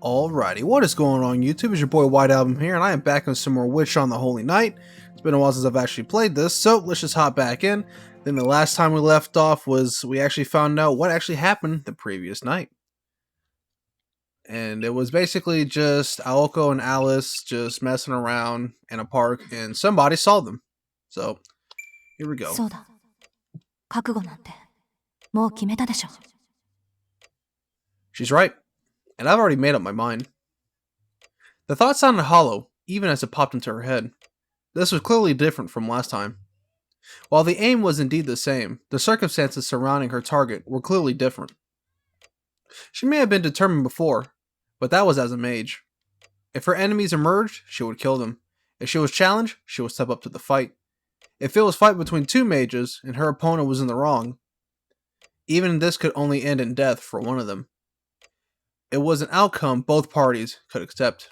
Alrighty, what is going on YouTube? It's your boy White Album here, and I am back on some more Witch on the Holy Night. It's been a while since I've actually played this, so let's just hop back in. Then the last time we left off was we actually found out what actually happened the previous night. And it was basically just Aoko and Alice just messing around in a park, and somebody saw them. So, here we go. She's right. And I've already made up my mind. The thought sounded hollow, even as it popped into her head. This was clearly different from last time. While the aim was indeed the same, the circumstances surrounding her target were clearly different. She may have been determined before, but that was as a mage. If her enemies emerged, she would kill them. If she was challenged, she would step up to the fight. If it was a fight between two mages, and her opponent was in the wrong, even this could only end in death for one of them. It was an outcome both parties could accept.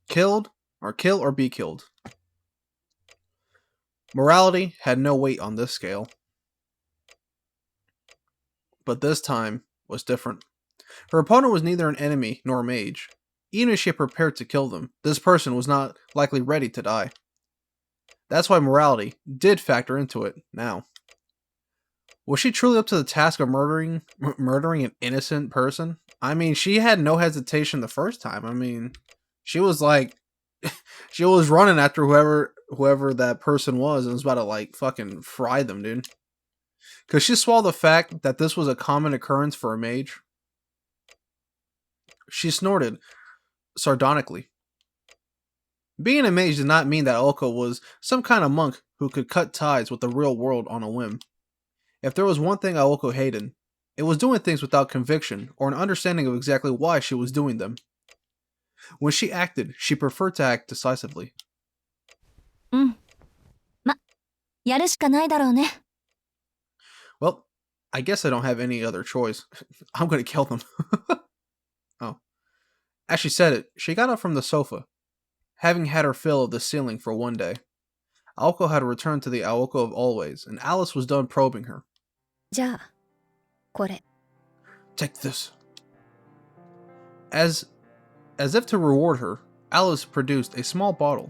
Kill or be killed. Morality had no weight on this scale. But this time was different. Her opponent was neither an enemy nor a mage. Even if she had prepared to kill them, this person was not likely ready to die. That's why morality did factor into it now. Was she truly up to the task of murdering an innocent person? I mean, she had no hesitation the first time. I mean, she was like, she was running after whoever that person was and was about to like fucking fry them, dude. Could she swallow the fact that this was a common occurrence for a mage? She snorted sardonically. Being a mage did not mean that Aoko was some kind of monk who could cut ties with the real world on a whim. If there was one thing Aoko hated, it was doing things without conviction or an understanding of exactly why she was doing them. When she acted, she preferred to act decisively. Well, I guess I don't have any other choice. I'm gonna kill them. Oh. As she said it, she got up from the sofa, having had her fill of the ceiling for one day. Aoko had returned to the Aoko of always, and Alice was done probing her. Take this. As if to reward her, Alice produced a small bottle.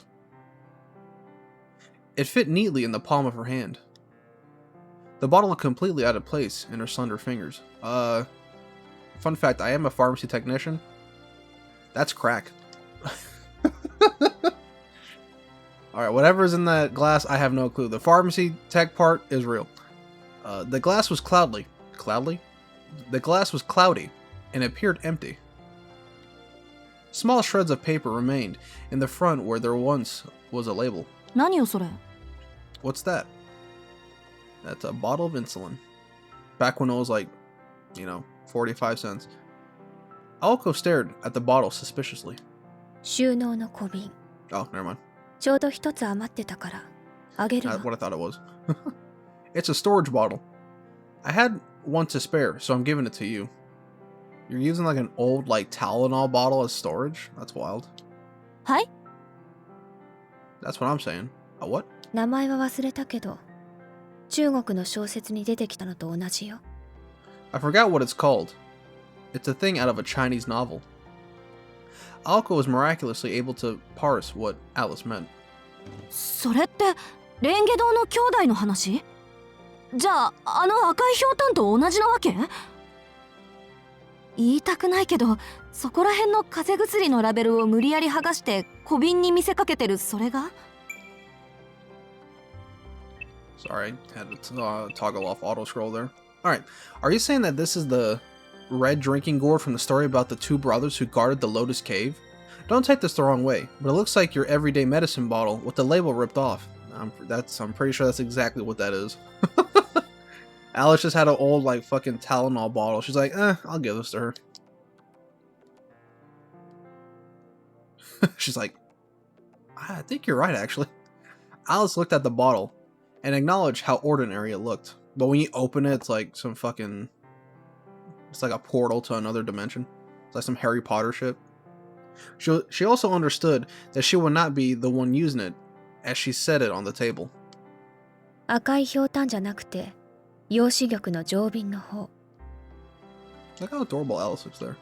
It fit neatly in the palm of her hand. The bottle looked completely out of place in her slender fingers. Fun fact, I am a pharmacy technician. That's crack. Alright, whatever's in that glass, I have no clue. The pharmacy tech part is real. The glass was cloudly. Cloudly? The glass was cloudy, and appeared empty. Small shreds of paper remained in the front where there once was a label. What's that? That's a bottle of insulin. Back when it was like, 45 cents. Aoko stared at the bottle suspiciously. Oh, never mind. Not what I thought it was. It's a storage bottle. I had one to spare, so I'm giving it to you. You're using like an old Tylenol bottle as storage? That's wild. Hi? That's what I'm saying. A what? I forgot what it's called. It's a thing out of a Chinese novel. Aoko was miraculously able to parse what Alice meant. Sorry, had to toggle off auto scroll there. Alright, are you saying that this is the red drinking gourd from the story about the two brothers who guarded the Lotus Cave? Don't take this the wrong way, but it looks like your everyday medicine bottle with the label ripped off. I'm pretty sure that's exactly what that is. Alice just had an old fucking Tylenol bottle. She's like, I'll give this to her. She's like, I think you're right, actually. Alice looked at the bottle and acknowledged how ordinary it looked. But when you open it, it's like some fucking... It's like a portal to another dimension. It's like some Harry Potter shit. She also understood that she would not be the one using it, as she set it on the table. Look how adorable Alice looks there.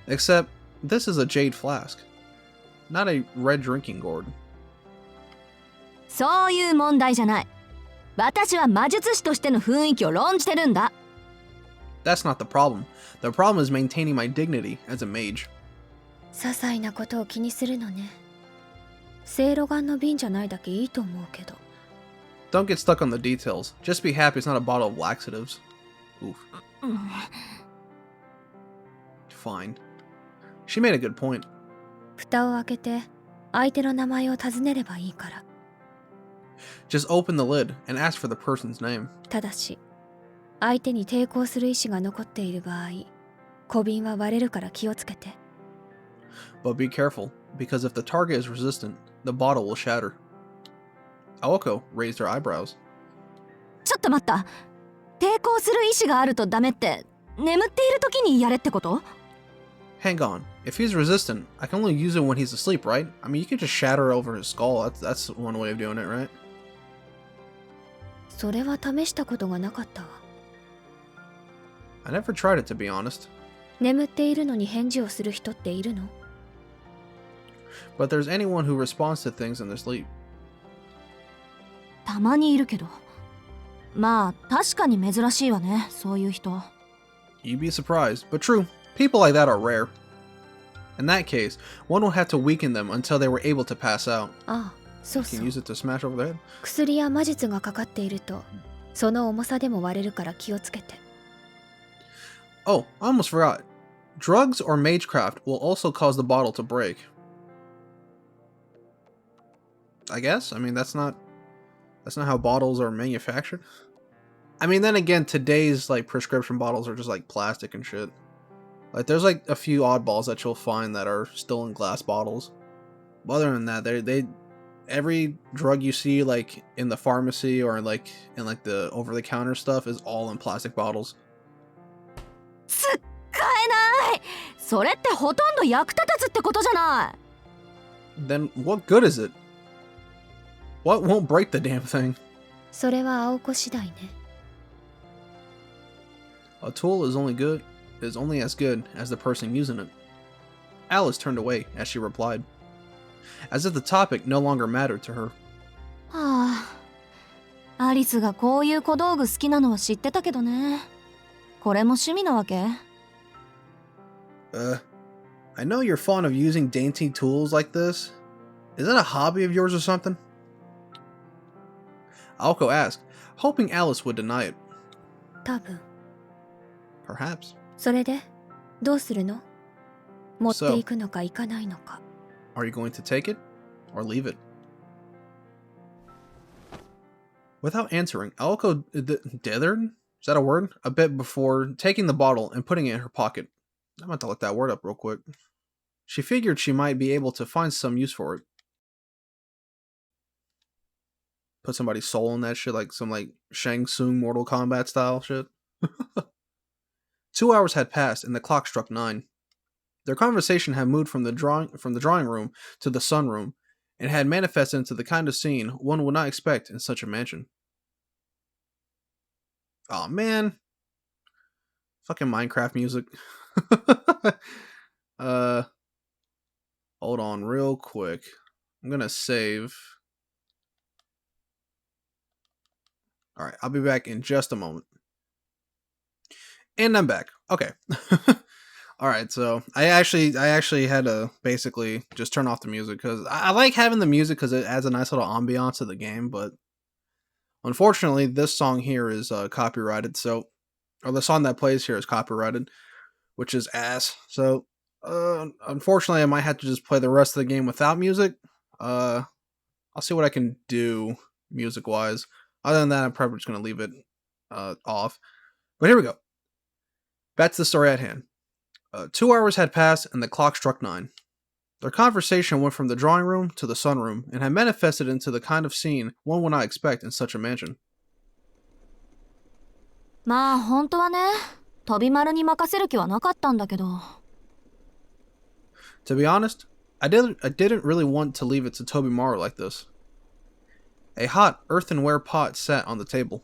Except, This is a jade flask, not a red drinking gourd. そういう問題じゃない。私は魔術師としての雰囲気を論じてるんだ。That's not the problem. The problem is maintaining my dignity as a mage. 些細なことを気にするのね。せいろがんの瓶じゃないだけいいと思うけど。Don't get stuck on the details. Just be happy it's not a bottle of laxatives. Oof. Fine. She made a good point. 蓋を開けて相手の名前を尋ねればいいから。Just open the lid and ask for the person's name. ただし、相手に抵抗する意志が残っている場合、小瓶は割れるから気をつけて。But be careful, because if the target is resistant, the bottle will shatter. Aoko raised her eyebrows. ちょっと待った。抵抗する意志があるとダメって、眠っている時にやれってこと？ Hang on. If he's resistant, I can only use it when he's asleep, right? I mean, you could just shatter it over his skull. That's one way of doing it, right? それは試したことがなかったわ。I never tried it, to be honest. 眠っているのに返事をする人っているの？ But there's anyone who responds to things in their sleep. たまにいるけど。まあ、確かに珍しいわね、そういう人。You'd be surprised, but true. People like that are rare. In that case, one will have to weaken them until they were able to pass out. ああ、そう You そ can う。 use it to smash over the head. 薬や魔術がかかっていると、その重さでも割れるから気をつけて。Oh, I almost forgot. Drugs or magecraft will also cause the bottle to break. I guess? I mean, that's not how bottles are manufactured. I mean, then again, today's like prescription bottles are just like plastic and shit. Like there's like a few oddballs that you'll find that are still in glass bottles. But other than that, they every drug you see like in the pharmacy or like in like the over the counter stuff is all in plastic bottles. 使えない。それってほとんど役立たずってことじゃない。Then what good is it? What won't break the damn thing? それは青子次第ね。A tool is only as good as the person using it. Alice turned away as she replied, as if the topic no longer mattered to her. はあ、アリスがこういう小道具好きなのは知ってたけどね。これも趣味なわけ？ I know you're fond of using dainty tools like this. Is that a hobby of yours or something? Aoko asked, hoping Alice would deny it. 多分。Perhaps. それで、どうするの？持っていくのか行かないのか。Are you going to take it or leave it? Without answering, Aoko dithered? Is that a word? A bit before taking the bottle and putting it in her pocket. I'm about to look that word up real quick. She figured she might be able to find some use for it. Put somebody's soul in that shit, like some like Shang Tsung Mortal Kombat style shit. 2 hours had passed and the clock struck 9. Their conversation had moved from the drawing room to the sunroom and had manifested into the kind of scene one would not expect in such a mansion. Oh man. Fucking Minecraft music. Hold on real quick. I'm gonna save. Alright, I'll be back in just a moment. And I'm back. Okay. Alright, so I actually had to basically just turn off the music because I like having the music because it adds a nice little ambiance to the game, but unfortunately this song here is copyrighted, or the song that plays here is copyrighted, which is ass. So unfortunately I might have to just play the rest of the game without music. I'll see what I can do music wise. Other than that, I'm probably just going to leave it off. But here we go. Back to the story at hand. 2 hours had passed and the clock struck 9. Their conversation went from the drawing room to the sunroom and had manifested into the kind of scene one would not expect in such a mansion. まあ本当はね、飛び丸に任せる気はなかったんだけど。To be honest, I didn't really want to leave it to Tobimaru like this. A hot earthenware pot sat on the table.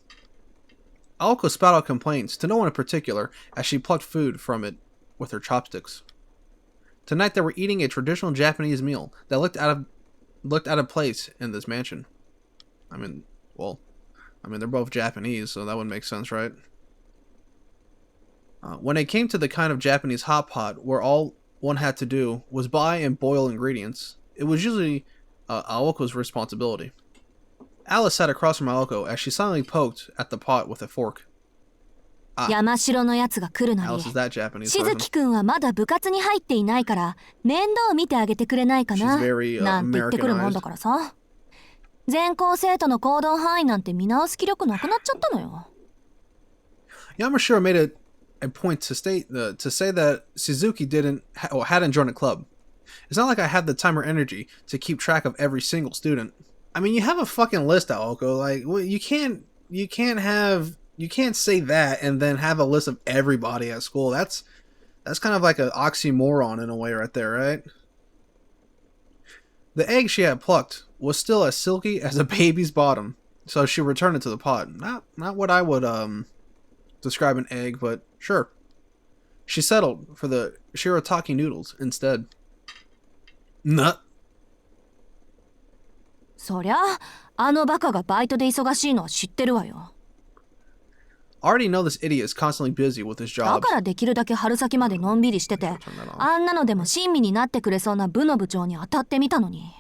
Aoko spat out complaints to no one in particular as she plucked food from it with her chopsticks. Tonight they were eating a traditional Japanese meal that looked out of place in this mansion. I mean, they're both Japanese, so that would make sense, right? When it came to the kind of Japanese hot pot where all one had to do was buy and boil ingredients, it was usually Aoko's responsibility. Alice sat across from Aoko as she silently poked at the pot with a fork. 山城のやつが来るなり、 Alice is that Japanese しず version. きくんはまだ部活に入っていないから面倒を見てあげてくれないかな、 She's very, なんて言ってくるもんだからさ。全校生徒の行動範囲なんて見直す気力なくなっちゃったのよ。Yamashiro made a point to say that Suzuki hadn't joined a club. It's not like I had the time or energy to keep track of every single student. I mean, you have a fucking list, Aoko. Like, you can't say that and then have a list of everybody at school. That's kind of like an oxymoron in a way right there, right? The egg she had plucked was still as silky as a baby's bottom, so she returned it to the pot. Not what I would describe an egg, but sure. She settled for the shirataki noodles instead. Nut. そりゃあのバカがバイトで忙しいのは知ってるわよ。 I already know this idiot is constantly busy with his だ jobs. からできるだけ春先までのんびりしてて、あんなのでも親身になってくれそうな部の部長に当たってみたのに。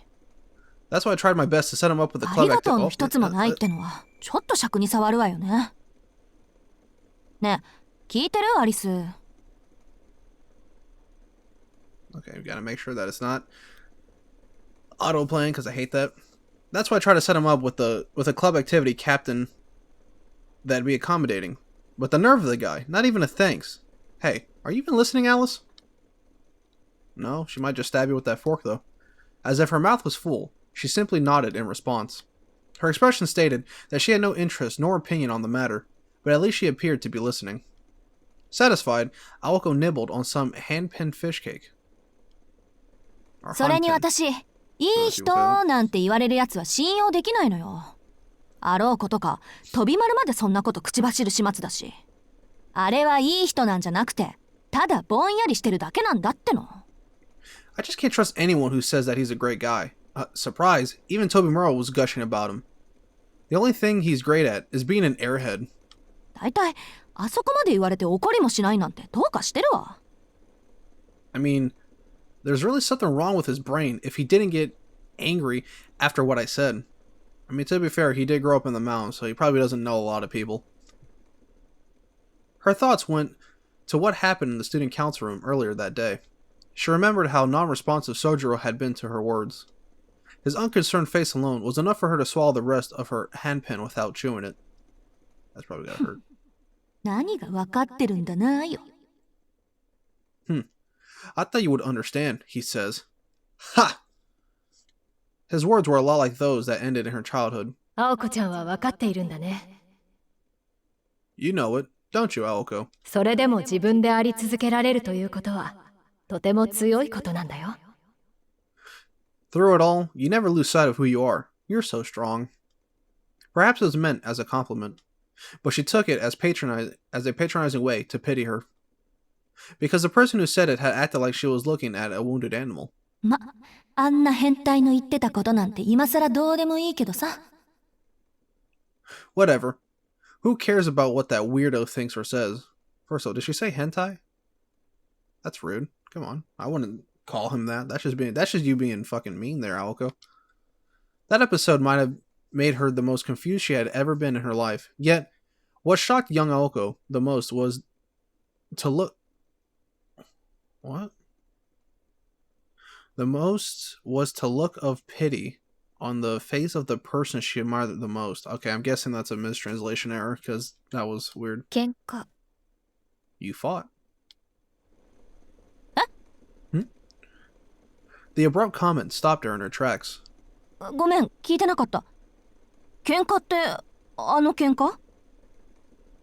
That's why I tried my best to set him up with a あり club がとうの activity. 一つもないってのはちょっと尺に触るわよね。ねえ、聞いてるアリス。 Okay, we gotta make sure that it's not auto-playing because I hate that. That's why I try to set him up with a club activity captain that'd be accommodating. But the nerve of the guy, not even a thanks. Hey, are you even listening, Alice? No, she might just stab you with that fork though. As if her mouth was full, she simply nodded in response. Her expression stated that she had no interest nor opinion on the matter, but at least she appeared to be listening. Satisfied, Aoko nibbled on some hand-pinned fish cake. Or それに hand-pinned. 私、いい人なんて言われるやつは信用できないのよ。あろうことか、飛び丸までそんなこと口走る始末だし。あれはいい人なんじゃなくて、ただぼんやりしてるだけなんだっての。I just can't trust anyone who says that he's a great guy. Surprise, even Tobimura was gushing about him. The only thing he's great at is being an airhead. だいたい、あそこまで言われて怒りもしないなんてどうかしてるわ。I mean, there's really something wrong with his brain if he didn't get angry after what I said. I mean, to be fair, he did grow up in the mountains, so he probably doesn't know a lot of people. Her thoughts went to what happened in the student council room earlier that day. She remembered how non-responsive Sojiro had been to her words. His unconcerned face alone was enough for her to swallow the rest of her handpin without chewing it. That's probably gotta hurt. 何がわかってるんだなよ。I thought you would understand, he says. Ha! His words were a lot like those that ended in her childhood. 青子ちゃんは分かっているんだね。 You know it, don't you, Aoko? それでも自分であり続けられるということはとても強いことなんだよ。 Through it all, you never lose sight of who you are. You're so strong. Perhaps it was meant as a compliment, but she took it as a patronizing way to pity her. Because the person who said it had acted like she was looking at a wounded animal. ま、あんな変態の言ってたことなんて今更どうでもいいけどさ。Whatever. Who cares about what that weirdo thinks or says? First of all, did she say hentai? That's rude. Come on. I wouldn't call him that. That's just you being fucking mean there, Aoko. That episode might have made her the most confused she had ever been in her life. Yet, what shocked young Aoko the most was to look... What? The most was to look of pity on the face of the person she admired the most. Okay, I'm guessing that's a mistranslation error, because that was weird. 喧嘩。 You fought. え？ The abrupt comment stopped her in her tracks. ごめん、聞いてなかった。喧嘩って、あの喧嘩？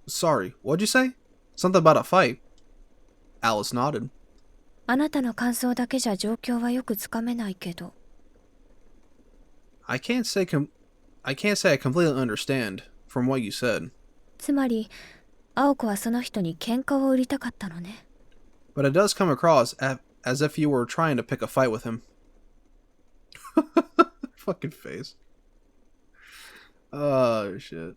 Sorry, what'd you say? Something about a fight. Alice nodded. あなたの感想だけじゃ状況はよくつかめないけど。I can't say I completely understand from what you said. つまり、青子はその人に喧嘩を売りたかったのね。 But it does come across as if you were trying to pick a fight with him. Fucking face. Oh, shit.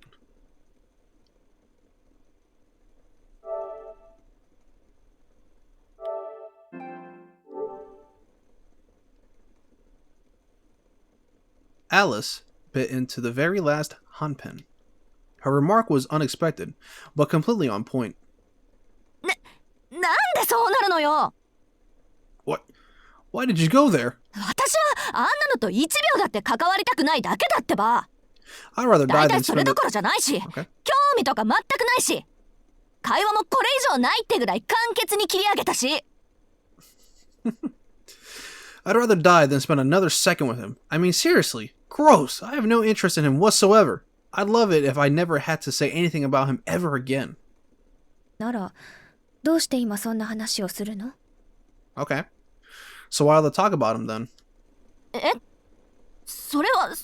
Alice bit into the very last hanpen. Her remark was unexpected, but completely on point. なんでそうなるのよ What? Why did you go there? 私はあんなのと1秒だって関わりたくないだけだってば I'd rather だ die いた than いそれ spend ど it. ころじゃないし Okay. 興味とか全くないし会話もこれ以上ないってぐらい簡潔に切り上げたし I'd rather die than spend another second with him. I mean, seriously. Gross. I have no interest in him whatsoever. I'd love it if I never had to say anything about him ever again. ならどうして今そんな話をするの？ Okay. So why all the talk about him then? えそれは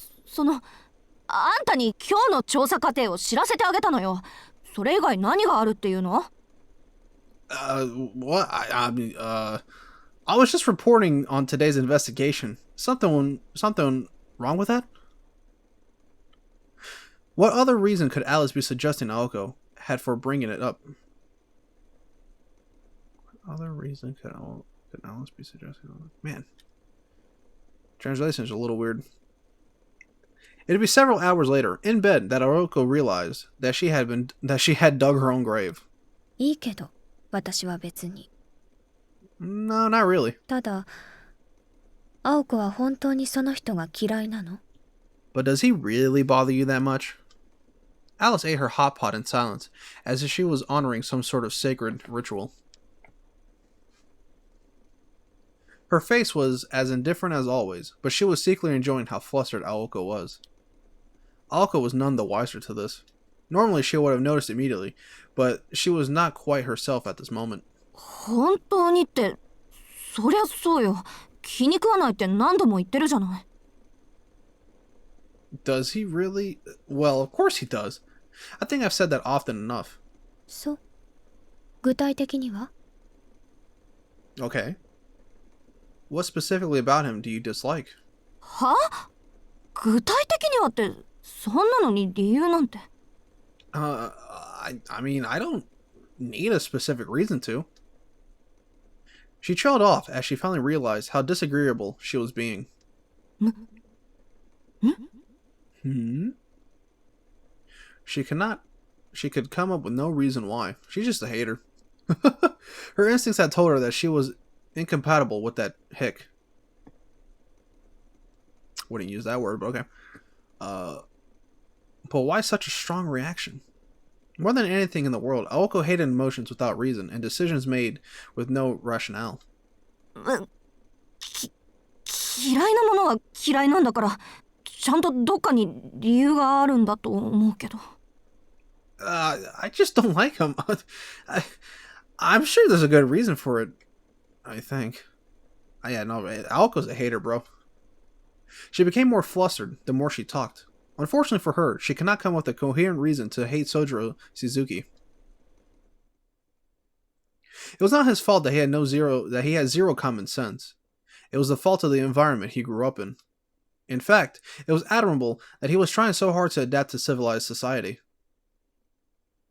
あんたに今日の調査過程を知らせてあげたのよそれ以外何があるっていうの What? I was just reporting on today's investigation. Something wrong with that? What other reason could Alice be suggesting Aoko had for bringing it up? What other reason could Alice be suggesting? Man, translation is a little weird. It'd be several hours later, in bed, that Aoko realized that she had dug her own grave. いいけど私は別に。 No, not really. ただ青子は本当にその人が嫌いなの？ But does he really bother you that much? Alice ate her hot pot in silence, as if she was honoring some sort of sacred ritual. Her face was as indifferent as always, but she was secretly enjoying how flustered Aoko was. Aoko was none the wiser to this. Normally she would have noticed immediately, but she was not quite herself at this moment. 本当にってそりゃそうよ気に食わないって何度も言ってるじゃない Does he really? Well, of course he does. I think I've said that often enough. そう。具体的には？ Okay. What specifically about him do you dislike? は具体的にはってそんなのに理由なんて I mean, I don't need a specific reason to. She trailed off as she finally realized how disagreeable she was being. She could come up with no reason why. She's just a hater. Her instincts had told her that she was incompatible with that hick. Wouldn't use that word, but okay. But why such a strong reaction? More than anything in the world, Aoko hated emotions without reason and decisions made with no rationale. 嫌いなものは嫌いなんだからちゃんとどっかに理由があるんだと思うけど I just don't like him. I'm sure there's a good reason for it. I think. Yeah, no, Aoko's a hater, bro. She became more flustered the more she talked. Unfortunately for her, she could not come up with a coherent reason to hate Sojiro Suzuki. It was not his fault that he had zero common sense. It was the fault of the environment he grew up in. In fact, it was admirable that he was trying so hard to adapt to civilized society.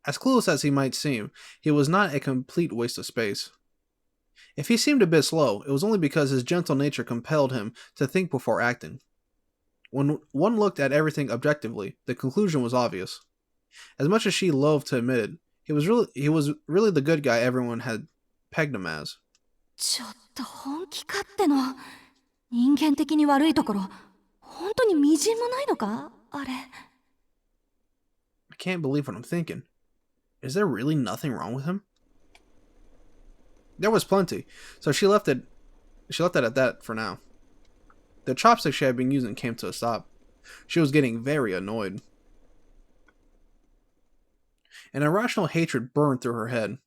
As clueless as he might seem, he was not a complete waste of space. If he seemed a bit slow, it was only because his gentle nature compelled him to think before acting. When one looked at everything objectively, the conclusion was obvious. As much as she loathed to admit it, he was really the good guy everyone had pegged him as. ちょっと本気かっての人間的に悪いところ本当にみじんもないのかあれ I can't believe what I'm thinking. Is there really nothing wrong with him? There was plenty, so she left it at that for now. The chopstick she had been using came to a stop. She was getting very annoyed. An irrational hatred burned through her head.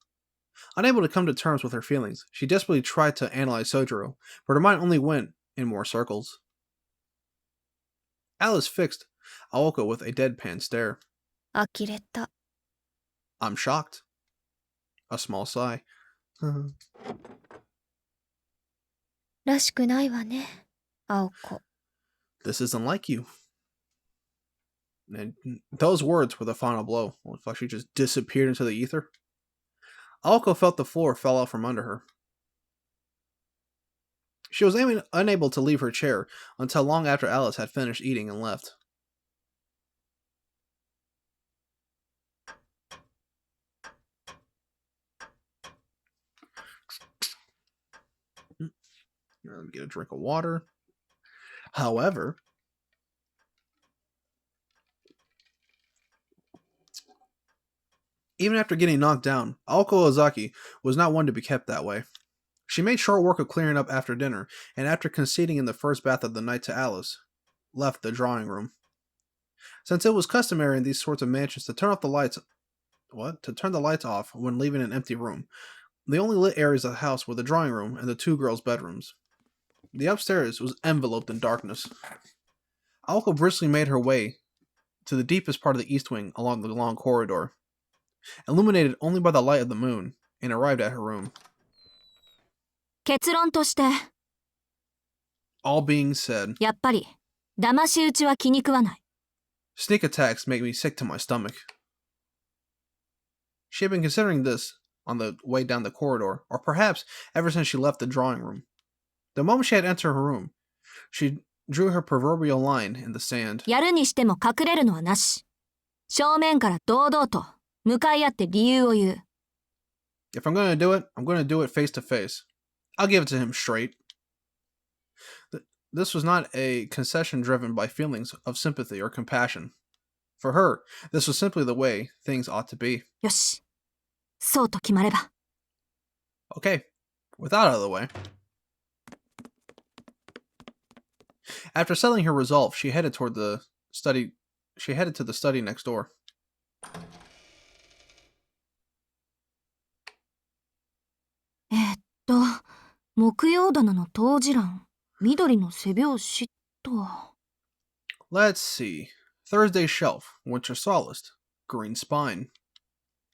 Unable to come to terms with her feelings, she desperately tried to analyze Sojiro, but her mind only went in more circles. Alice fixed Aoko with a deadpan stare. 呆れた。 I'm shocked. A small sigh. らしくないわね、青子。This isn't like you. And those words were the final blow. It's like she just disappeared into the ether. Aoko felt the floor fell out from under her. She was unable to leave her chair until long after Alice had finished eating and left. Let me get a drink of water. However, even after getting knocked down, Aoko Ozaki was not one to be kept that way. She made short work of clearing up after dinner, and after conceding in the first bath of the night to Alice, left the drawing room. Since it was customary in these sorts of mansions to turn the lights off when leaving an empty room, the only lit areas of the house were the drawing room and the two girls' bedrooms. The upstairs was enveloped in darkness. Aoko briskly made her way to the deepest part of the east wing along the long corridor, illuminated only by the light of the moon, and arrived at her room. 結論として、 All being said, やっぱり騙し討ちは気に食わない。 sneak attacks make me sick to my stomach. She had been considering this on the way down the corridor, or perhaps ever since she left the drawing room. The moment she had entered her room, she drew her proverbial line in the sand. やるにしても隠れるのはなし。正面から堂々と向かい合って理由を言う。 If I'm going to do it, I'm going to do it face to face. I'll give it to him straight. This was not a concession driven by feelings of sympathy or compassion. For her, this was simply the way things ought to be. よし。そうと決まれば。 Okay, with that out of the way. After settling her resolve, she headed to the study next door. 木曜棚の当時欄、緑の背表紙と。 Let's see. Thursday shelf, Winter Solace, green spine.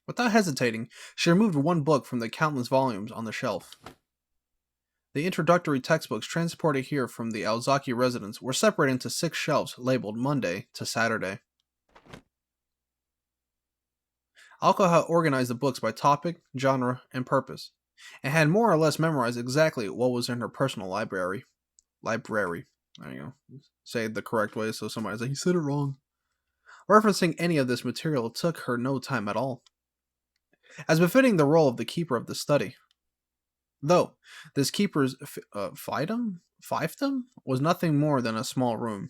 Without hesitating, she removed one book from the countless volumes on the shelf. The introductory textbooks transported here from the Ozaki residence were separated into 6 shelves labeled Monday to Saturday. Aoko had organized the books by topic, genre, and purpose, and had more or less memorized exactly what was in her personal library. There you go. Say it the correct way so somebody's like, you said it wrong. Referencing any of this material took her no time at all, as befitting the role of the keeper of the study. Though this keeper's fiefdom was nothing more than a small room.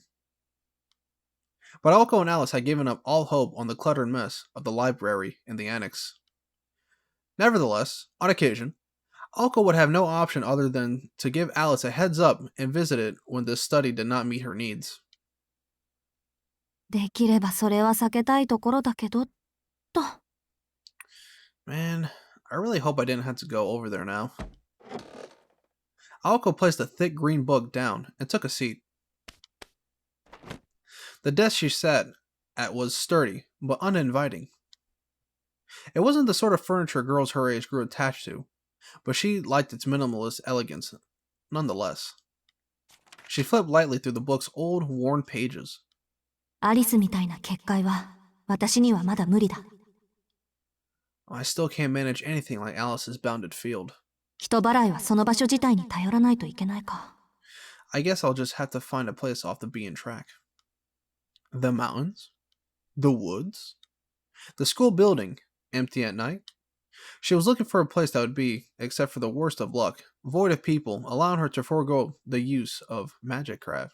But Aoko and Alice had given up all hope on the cluttered mess of the library in the annex. Nevertheless, on occasion, Aoko would have no option other than to give Alice a heads up and visit it when this study did not meet her needs. できればそれは避けたいところだけど、と。 Man, I really hope I didn't have to go over there now. Aoko placed a thick green book down and took a seat. The desk she sat at was sturdy, but uninviting. It wasn't the sort of furniture girls her age grew attached to, but she liked its minimalist elegance nonetheless. She flipped lightly through the book's old, worn pages. アリスみたいな結界は私にはまだ無理だ。 I still can't manage anything like Alice's bounded field. 人払いはその場所自体に頼らないといけないか。 I guess I'll just have to find a place off the beaten track. The mountains? The woods? The school building, empty at night? She was looking for a place that would be, except for the worst of luck, void of people, allowing her to forego the use of magecraft.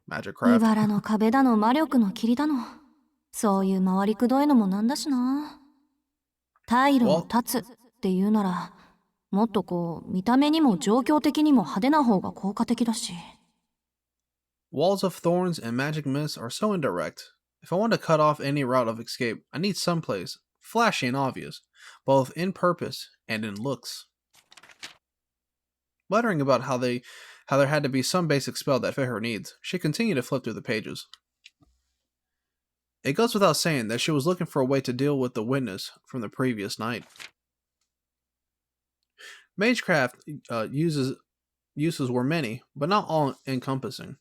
いばらの壁だの魔力の霧だの。そういう回りくどいのもなんだしな。退路を断つっていうなら、もっとこう見た目にも状況的にも派手な方が効果的だし。 Walls of thorns and magic mists are so indirect. If I want to cut off any route of escape, I need someplace flashy and obvious, both in purpose and in looks. Muttering about how there had to be some basic spell that fit her needs, she continued to flip through the pages. It goes without saying that she was looking for a way to deal with the witness from the previous night. Magecraft uses uses were many, but not all encompassing.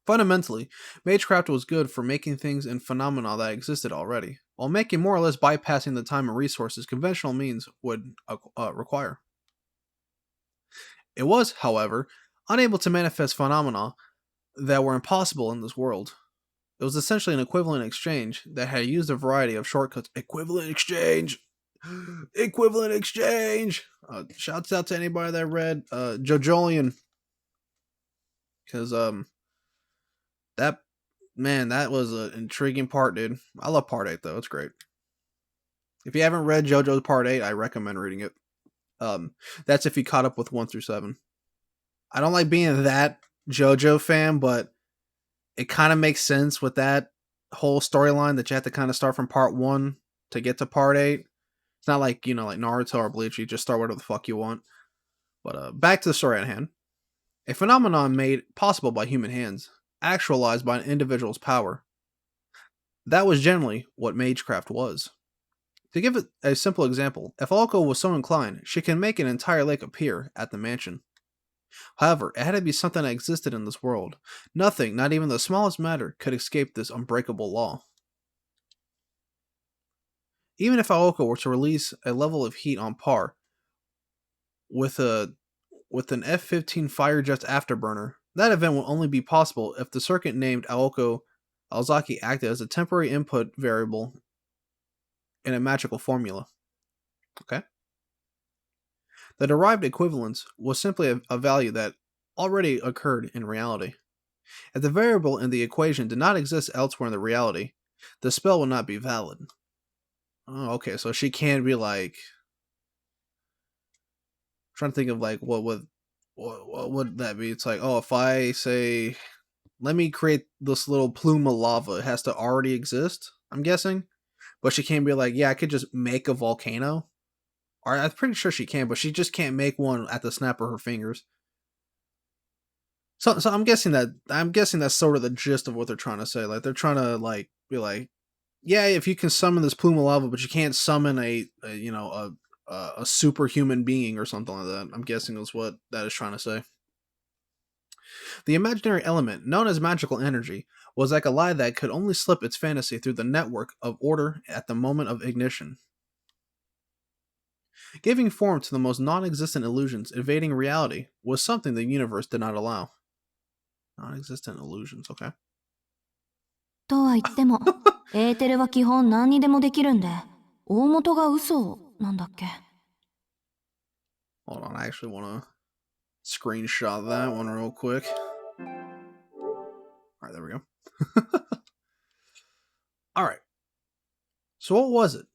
Fundamentally, magecraft was good for making things and phenomena that existed already, while making more or less bypassing the time and resources conventional means would require. It was, however, unable to manifest phenomena that were impossible in this world. It was essentially an equivalent exchange that had used a variety of shortcuts. Equivalent exchange! Equivalent exchange! Shouts out to anybody that read JoJolion. Because, that was an intriguing part, dude. I love part 8, though. It's great. If you haven't read JoJo's part 8, I recommend reading it. That's if you caught up with 1 through 7. I don't like being that JoJo fan, but it kind of makes sense with that whole storyline that you have to kind of start from part 1 to get to part 8. It's not like, like Naruto or Bleach, you just start whatever the fuck you want. But back to the story at hand. A phenomenon made possible by human hands, actualized by an individual's power. That was generally what magecraft was. To give it a simple example, if Aoko was so inclined, she can make an entire lake appear at the mansion. However, it had to be something that existed in this world. Nothing, not even the smallest matter, could escape this unbreakable law. Even if Aoko were to release a level of heat on par with an F-15 Firejet afterburner, that event will only be possible if the circuit named Aoko Alzaki acted as a temporary input variable in a magical formula. Okay? The derived equivalence was simply a value that already occurred in reality. If the variable in the equation did not exist elsewhere in the reality, the spell would not be valid. Oh, okay, so she can be like... I'm trying to think of like what would that be? It's like, oh, if I say, let me create this little plume of lava, it has to already exist, I'm guessing. But she can't be like, yeah, I could just make a volcano. Or I'm pretty sure she can, but she just can't make one at the snap of her fingers. So I'm guessing that's sort of the gist of what they're trying to say. Like they're trying to like be like, yeah, if you can summon this plume of lava, but you can't summon a superhuman being or something like that. I'm guessing is what that is trying to say. The imaginary element, known as magical energy, was like a lie that could only slip its fantasy through the network of order at the moment of ignition. Giving form to the most non-existent illusions invading reality was something the universe did not allow. Non-existent illusions, okay. とは言っても、エーテルは基本何にでもできるんで、大元が嘘なんだっけ? Hold on, I actually want to screenshot that one real quick. Alright, there we go. Alright. So what was it?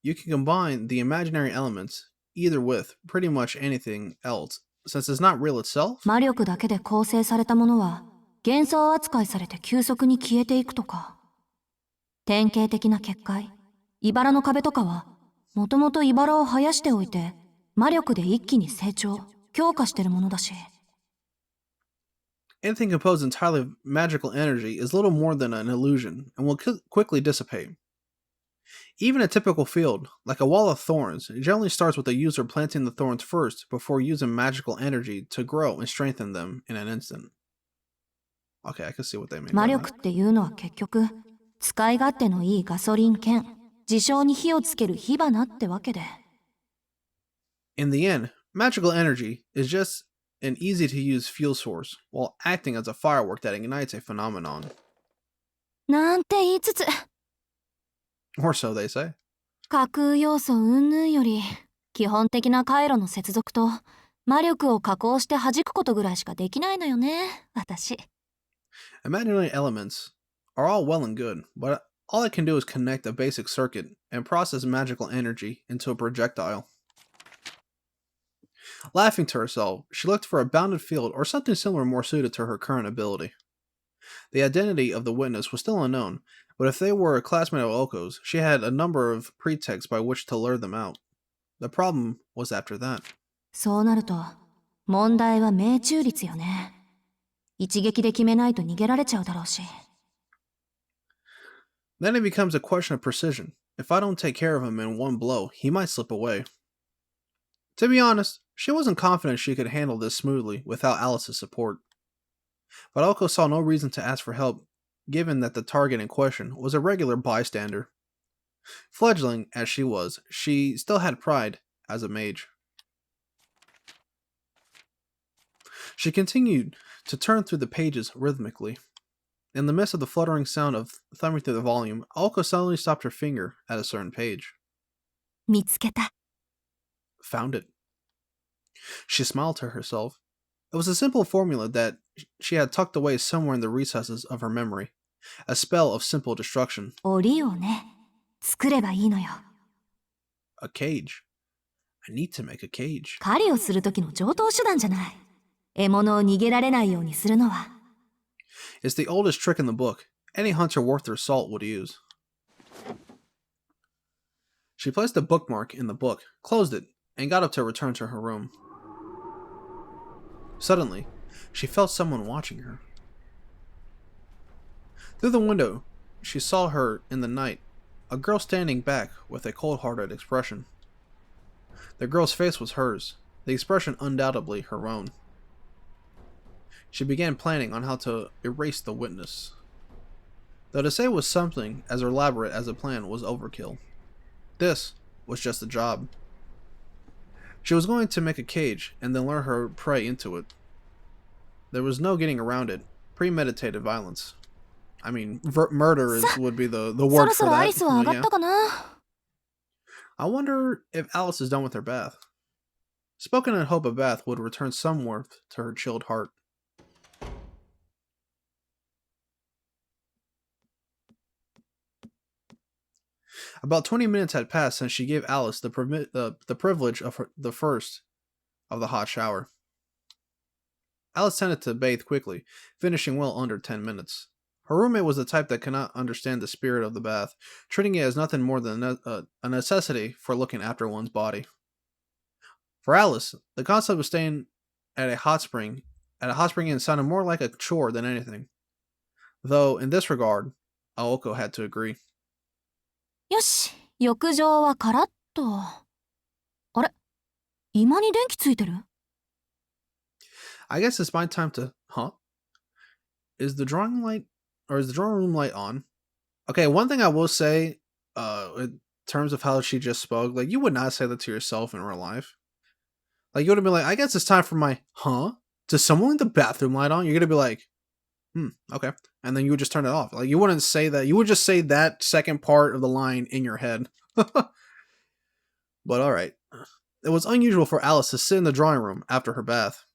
You can combine the imaginary elements either with pretty much anything else, since it's not real itself. 魔力だけで構成されたものは、幻想扱いされて急速に消えていくとか。典型的な結界、茨の壁とかは、もともと茨を生やしておいて、魔力で一気に成長、強化してるものだし。Anything composed entirely of magical energy is little more than an illusion and will quickly dissipate. Even a typical field, like a wall of thorns, generally starts with the user planting the thorns first before using magical energy to grow and strengthen them in an instant. Okay, I can see what they mean. 魔力っていうのは結局、使い勝手のいいガソリン兼、事象に火をつける火花ってわけで。In the end, magical energy is just an easy-to-use fuel source, while acting as a firework that ignites a phenomenon. なんて言いつつ、 Or so they say. 架空要素云々より、基本的な回路の接続と、魔力を加工して弾くことぐらいしかできないのよね、私。Imaginary elements are all well and good, but all it can do is connect a basic circuit and process magical energy into a projectile. Laughing to herself, she looked for a bounded field or something similar more suited to her current ability. The identity of the witness was still unknown, but if they were a classmate of Aoko's, she had a number of pretexts by which to lure them out. The problem was after that. そうなると、問題は命中率よね。一撃で決めないと逃げられちゃうだろうし。Then it becomes a question of precision. If I don't take care of him in one blow, he might slip away. To be honest, She wasn't confident she could handle this smoothly without Alice's support. But Aoko saw no reason to ask for help, given that the target in question was a regular bystander. Fledgling as she was, she still had pride as a mage. She continued to turn through the pages rhythmically. In the midst of the fluttering sound of thumbing through the volume, Aoko suddenly stopped her finger at a certain page. 見つけた。 Found it. She smiled to herself. It was a simple formula that she had tucked away somewhere in the recesses of her memory. A spell of simple destruction. 檻をね、作ればいいのよ。 A cage. I need to make a cage. 狩りをする時の常套手段じゃない。獲物を逃げられないようにするのは。 It's the oldest trick in the book. Any hunter worth their salt would use. She placed a bookmark in the book, closed it, and got up to return to her room. Suddenly, she felt someone watching her. Through the window, she saw her in the night, a girl standing back with a cold-hearted expression. The girl's face was hers, the expression undoubtedly her own. She began planning on how to erase the witness. Though to say it was something as elaborate as a plan was overkill. This was just a job. She was going to make a cage and then lure her prey into it. There was no getting around it. Premeditated violence. I mean, murder would be the そ word ろ for そろアリ that. スは上がっ Yeah. たかな。 I wonder if Alice is done with her bath. Spoken in hope a bath would return some warmth to her chilled heart. About 20 minutes had passed since she gave Alice the privilege of the first of the hot shower. Alice tended to bathe quickly, finishing well under 10 minutes. Her roommate was the type that could not understand the spirit of the bath, treating it as nothing more than a necessity for looking after one's body. For Alice, the concept of staying at a hot spring inn sounded more like a chore than anything. Though, in this regard, Aoko had to agree. よし、浴場はカラッと。あれ、居間に電気ついてる？ I guess it's my time to... Huh? Is the drawing room light on? Okay, one thing I will say, in terms of how she just spoke, like, you would not say that to yourself in real life. Like, you would have been like, I guess it's time for my... Huh? Does someone leave the bathroom light on? You're gonna be like, okay. And then you would just turn it off. Like, you wouldn't say that. You would just say that second part of the line in your head. But alright. It was unusual for Alice to sit in the drawing room after her bath.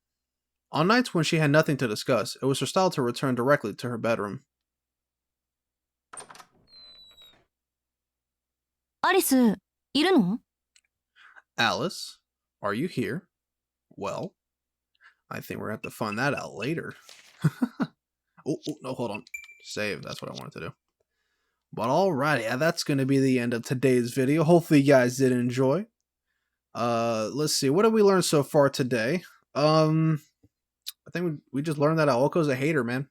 On nights when she had nothing to discuss, it was her style to return directly to her bedroom. アリス、いるの？ Alice, are you here? Well, I think we're gonna have to find that out later. Oh, no, hold on. Save, that's what I wanted to do. But alrighty, that's gonna be the end of today's video. Hopefully you guys did enjoy. Let's see, what did we learn so far today? I think we just learned that Aoko's a hater, man.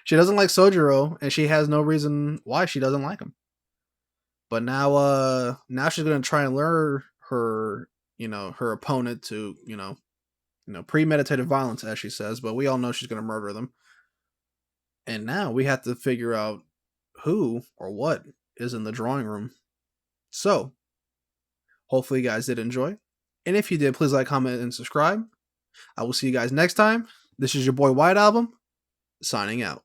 She doesn't like Sojiro, and she has no reason why she doesn't like him. But now she's gonna try and lure her, her opponent to, premeditated violence, as she says. But we all know she's gonna murder them. And now we have to figure out who or what is in the drawing room. So, hopefully you guys did enjoy. And if you did, please like, comment, and subscribe. I will see you guys next time. This is your boy White Album, signing out.